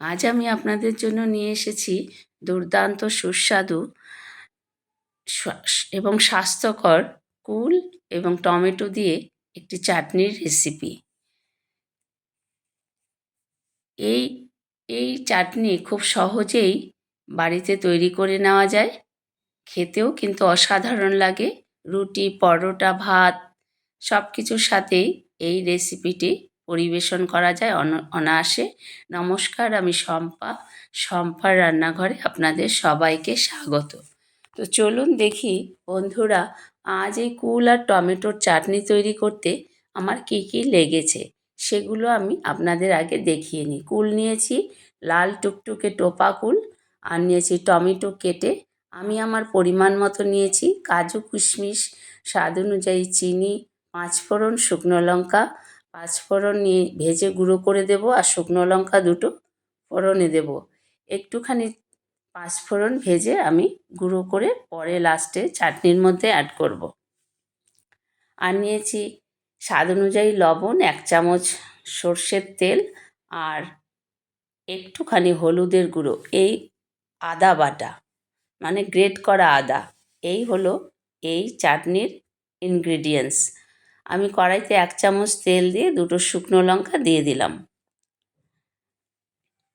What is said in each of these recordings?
আজ আমি আপনাদের জন্য নিয়ে এসেছি দুর্দান্ত সুস্বাদু এবং স্বাস্থ্যকর কুল এবং টমেটো দিয়ে একটি চাটনির রেসিপি। এই এই চাটনি খুব সহজেই বাড়িতে তৈরি করে নেওয়া যায়। খেতেও কিন্তু অসাধারণ লাগে। রুটি, পরোটা, ভাত সব কিছুর সাথেই এই রেসিপিটি পরিবেশন করা যায় অনায়াসে। নমস্কার, আমি শম্পার রান্নাঘরে আপনাদের সবাইকে স্বাগত। তো চলুন দেখি বন্ধুরা, আজ এই কুল আর টমেটোর চাটনি তৈরি করতে আমার কী কী লেগেছে সেগুলো আমি আপনাদের আগে দেখিয়ে নিই। কুল নিয়েছি লাল টুকটুকে টোপা কুল, আর নিয়েছি টমেটো কেটে। আমি আমার পরিমাণ মতো নিয়েছি কাজু কিশমিশ, স্বাদ অনুযায়ী চিনি, পাঁচফোড়ন, শুকনো লঙ্কা। পাঁচফোড়ন নিয়ে ভেজে গুঁড়ো করে দেব, আর শুকনো লঙ্কা দুটো ফোড়নে দেব। একটুখানি পাঁচফোড়ন ভেজে আমি গুঁড়ো করে পরে লাস্টে চাটনির মধ্যে অ্যাড করব। আর নিয়েছি স্বাদ অনুযায়ী লবণ, 1 চামচ সর্ষের তেল, আর একটুখানি হলুদের গুঁড়ো। এই আদা বাটা, মানে গ্রেট করা আদা। এই হলো এই চাটনির ইনগ্রিডিয়েন্টস। আমি কড়াইতে 1 চামচ তেল দিয়ে দুটো শুকনো লঙ্কা দিয়ে দিলাম।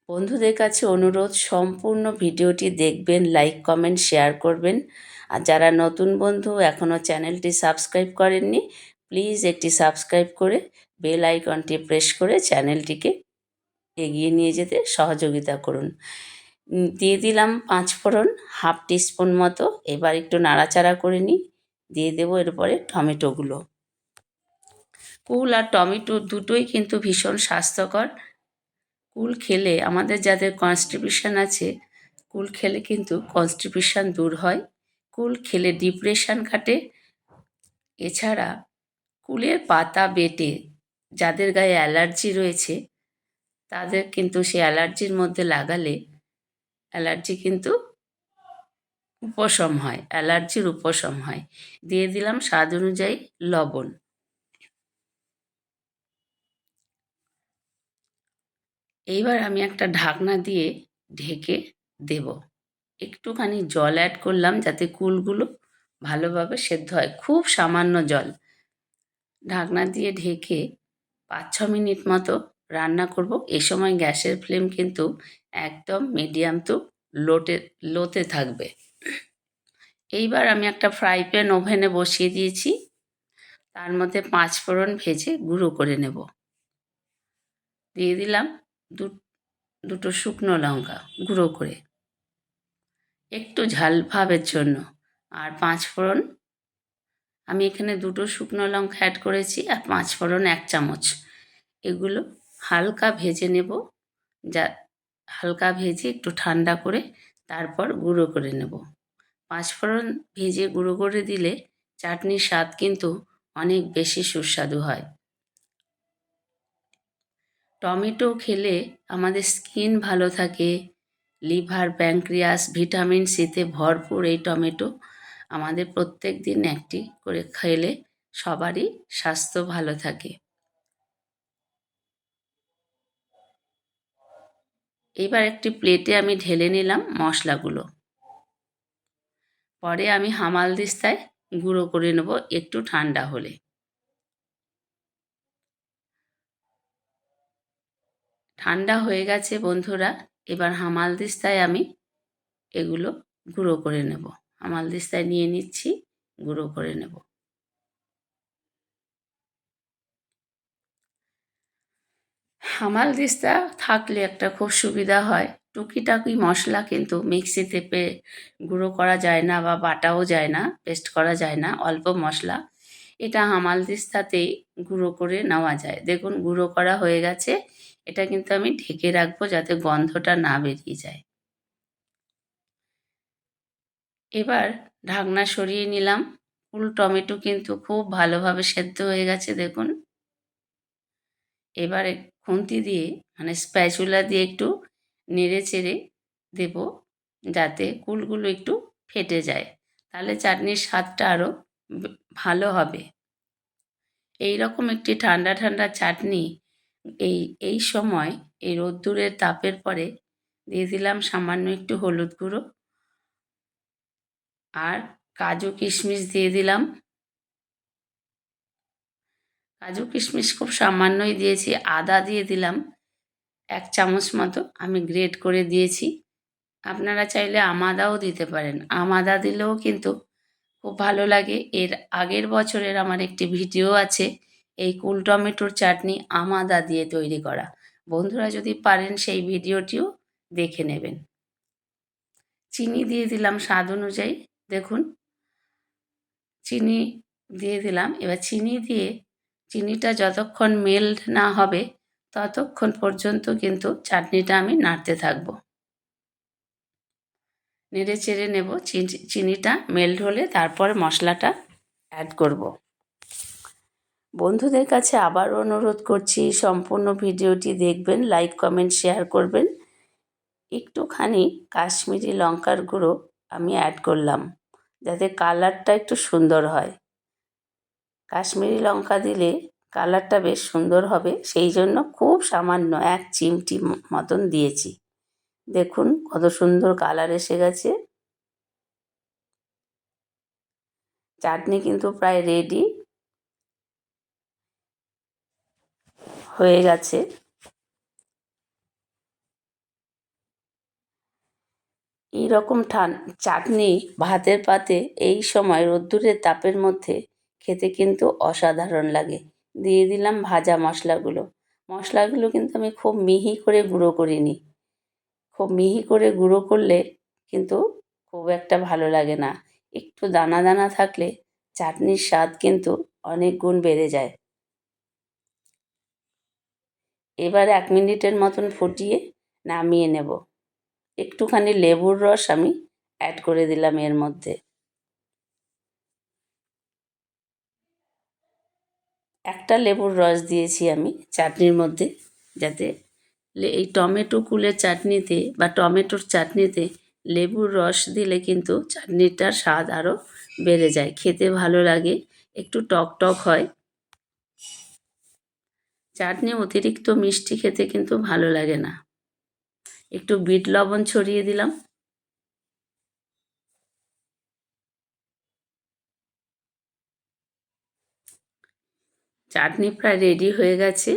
বন্ধুদের কাছে অনুরোধ, সম্পূর্ণ ভিডিওটি দেখবেন, লাইক কমেন্ট শেয়ার করবেন। আর যারা নতুন বন্ধু এখনও চ্যানেলটি সাবস্ক্রাইব করেননি, প্লিজ একটি সাবস্ক্রাইব করে বেল আইকনটি প্রেস করে চ্যানেলটিকে এগিয়ে নিয়ে যেতে সহযোগিতা করুন। দিয়ে দিলাম পাঁচফোড়ন, 1/2 টিস্পুন মতো। এবার একটু নাড়াচাড়া করে নিই। দিয়ে দেবো এরপরে টমেটোগুলো। কুল আর টমেটো দুটোই কিন্তু ভীষণ স্বাস্থ্যকর। কুল খেলে আমাদের যাদের কনস্টিপেশন আছে, কুল খেলে কিন্তু কনস্টিপেশন দূর হয়। কুল খেলে ডিপ্রেশন কাটে। এছাড়া কুলের পাতা বেটে যাদের গায়ে অ্যালার্জি রয়েছে তাদের কিন্তু সে অ্যালার্জির মধ্যে লাগালে অ্যালার্জি কিন্তু উপশম হয়, অ্যালার্জির উপশম হয়। দিয়ে দিলাম স্বাদ অনুযায়ী লবণ। এইবার আমি একটা ঢাকনা দিয়ে ঢেকে দেব। একটুখানি জল অ্যাড করলাম যাতে কুলগুলো ভালোভাবে সেদ্ধ হয়, খুব সামান্য জল। ঢাকনা দিয়ে ঢেকে 5-6 মিনিট মতো রান্না করব। এ সময় গ্যাসের ফ্লেম কিন্তু একদম মিডিয়াম টু লোতে থাকবে। এইবার আমি একটা ফ্রাই প্যান ওভেনে বসিয়ে দিয়েছি। তার মধ্যে পাঁচফোড়ন ভেজে গুঁড়ো করে নেব। দিয়ে দিলাম দুটো শুকনো লঙ্কা গুঁড়ো করে, একটু ঝাল ভাবের জন্য। আর পাঁচফোড়ন, আমি এখানে দুটো শুকনো লঙ্কা অ্যাড করেছি, আর পাঁচফোড়ন 1 চামচ। এগুলো হালকা ভেজে নেব। যা হালকা ভেজে একটু ঠান্ডা করে তারপর গুঁড়ো করে নেব। পাঁচফোড়ন ভেজে গুঁড়ো করে দিলে চাটনির স্বাদ কিন্তু অনেক বেশি সুস্বাদু হয়। টমেটো খেলে আমাদের স্কিন ভালো থাকে। লিভার, প্যানক্রিয়াস, ভিটামিন সিতে ভরপুর এই টমেটো। আমাদের প্রত্যেক দিন একটি করে খেলে সবারই স্বাস্থ্য ভালো থাকে। এবার একটি প্লেটে আমি ঢেলে নিলাম মশলাগুলো। পরে আমি হামালদিস্তায় গুঁড়ো করে নেব একটু ঠান্ডা হলে। ঠান্ডা হয়ে গেছে বন্ধুরা। এবার হামালদিস্তায় আমি এগুলো গুঁড়ো করে নেব। হামালদিস্তায় নিয়ে নিচ্ছি, গুঁড়ো করে নেব। হামালদিস্তা থাকলে একটা খুব সুবিধা হয়, টুকিটাকি মশলা কিন্তু মিক্সিতে গুঁড়ো করা যায় না বা বাটাও যায় না, পেস্ট করা যায় না। অল্প মশলা এটা হামালদিস্তাতেই গুঁড়ো করে নেওয়া যায়। দেখুন গুঁড়ো করা হয়ে গেছে। এটা কিন্তু আমি ঢেকে রাখবো যাতে গন্ধটা না বেরিয়ে যায়। এবার ঢাকনা সরিয়ে নিলাম। কুল টমেটো কিন্তু খুব ভালোভাবে সেদ্ধ হয়ে গেছে দেখুন। এবারে খুন্তি দিয়ে, মানে স্প্যাচুলা দিয়ে একটু নেড়ে চেড়ে দেব যাতে কুলগুলো একটু ফেটে যায়। তাহলে চাটনির স্বাদটা আরও ভালো হবে। এই রকম একটি ঠান্ডা ঠান্ডা চাটনি এই এই সময় এই রোদ্দুরের তাপের পরে দিয়ে দিলাম সামান্য একটু হলুদ গুঁড়ো আর কাজু কিশমিশ দিয়ে দিলাম। কাজু কিশমিশ খুব সামান্যই দিয়েছি। আদা দিয়ে দিলাম 1 চামচ মতো, আমি গ্রেট করে দিয়েছি। আপনারা চাইলে আমাদাও দিতে পারেন, আমাদা দিলেও কিন্তু খুব ভালো লাগে। এর আগের বছরের আমার একটি ভিডিও আছে এই কুল টমেটোর চাটনি আমাদা দিয়ে তৈরি করা। বন্ধুরা যদি পারেন সেই ভিডিওটিও দেখে নেবেন। চিনি দিয়ে দিলাম স্বাদ অনুযায়ী। দেখুন চিনি দিয়ে দিলাম। এবার চিনি দিয়ে চিনিটা যতক্ষণ মেল্ট না হবে ততক্ষণ পর্যন্ত কিন্তু চাটনিটা আমি নাড়তে থাকব। নেড়ে চেড়ে নেব। চিনিটা মেল্ট হলে তারপর মশলাটা অ্যাড করব। বন্ধুদের কাছে আবারও অনুরোধ করছি সম্পূর্ণ ভিডিওটি দেখবেন, লাইক কমেন্ট শেয়ার করবেন। একটুখানি কাশ্মীরি লঙ্কার গুঁড়ো আমি অ্যাড করলাম যাতে কালারটা একটু সুন্দর হয়। কাশ্মীরি লঙ্কা দিলে কালারটা বেশ সুন্দর হবে, সেই জন্য খুব সামান্য 1 চিমটি মতন দিয়েছি। দেখুন কত সুন্দর কালার এসে গেছে। চাটনি কিন্তু প্রায় রেডি হয়ে গেছে। এইরকম চাটনি ভাতের পাতে এই সময় রোদ্দুরের তাপের মধ্যে খেতে কিন্তু অসাধারণ লাগে। দিয়ে দিলাম ভাজা মশলাগুলো। মশলাগুলো কিন্তু আমি খুব মিহি করে গুঁড়ো করিনি। খুব মিহি করে গুঁড়ো করলে কিন্তু খুব একটা ভালো লাগে না। একটু দানা দানা থাকলে চাটনির স্বাদ কিন্তু অনেক গুণ বেড়ে যায়। এবার 1 মিনিটের মতন ফুটিয়ে নামিয়ে নেব। একটুখানি লেবুর রস আমি অ্যাড করে দিলাম এর মধ্যে। একটা লেবুর রস দিয়েছি আমি চাটনির মধ্যে, যাতে এই টমেটো কুলের চাটনিতে বা টমেটোর চাটনিতে লেবুর রস দিলে কিন্তু চাটনিটার স্বাদ আরও বেড়ে যায়, খেতে ভালো লাগে, একটু টক টক হয়। চাটনি অতিরিক্ত মিষ্টি খেতে কিন্তু ভালো লাগে না। একটু বিট লবণ ছড়িয়ে দিলাম। চাটনি প্রায় রেডি হয়ে গেছে।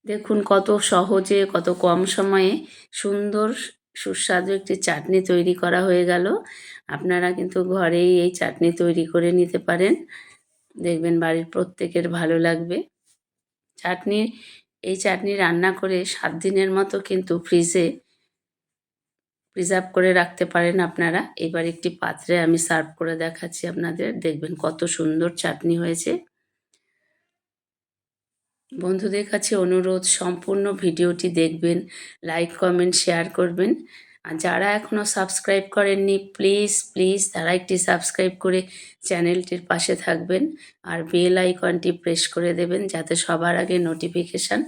দেখুন কত সহজে কত কম সময়ে সুন্দর সুস্বাদু একটি চাটনি তৈরি করা হয়ে গেল। আপনারা কিন্তু ঘরেই এই চাটনি তৈরি করে নিতে পারেন, দেখবেন বাড়ির প্রত্যেকের ভালো লাগবে। এই চাটনি রান্না করে 7 দিনের মতো কিন্তু ফ্রিজে প্রিজার্ভ করে রাখতে পারেন আপনারা। এবার একটি পাত্রে আমি সার্ভ করে দেখাচ্ছি আপনাদের, দেখবেন কত সুন্দর চাটনি হয়েছে। বন্ধুদের কাছে অনুরোধ সম্পূর্ণ ভিডিওটি দেখবেন, লাইক কমেন্ট শেয়ার করবেন। আর যারা এখনও সাবস্ক্রাইব করেননি প্লিজ তারা একটি সাবস্ক্রাইব করে চ্যানেলটির পাশে থাকবেন আর বেল আইকনটি প্রেস করে দেবেন যাতে সবার আগে নোটিফিকেশান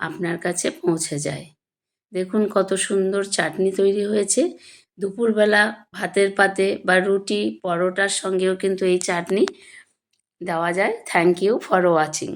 আপনার কাছে পৌঁছে যায়। দেখুন কত সুন্দর চাটনি তৈরি হয়েছে। দুপুরবেলা ভাতের পাতে বা রুটি পরোটার সঙ্গেও কিন্তু এই চাটনি দেওয়া যায়। Thank you for watching.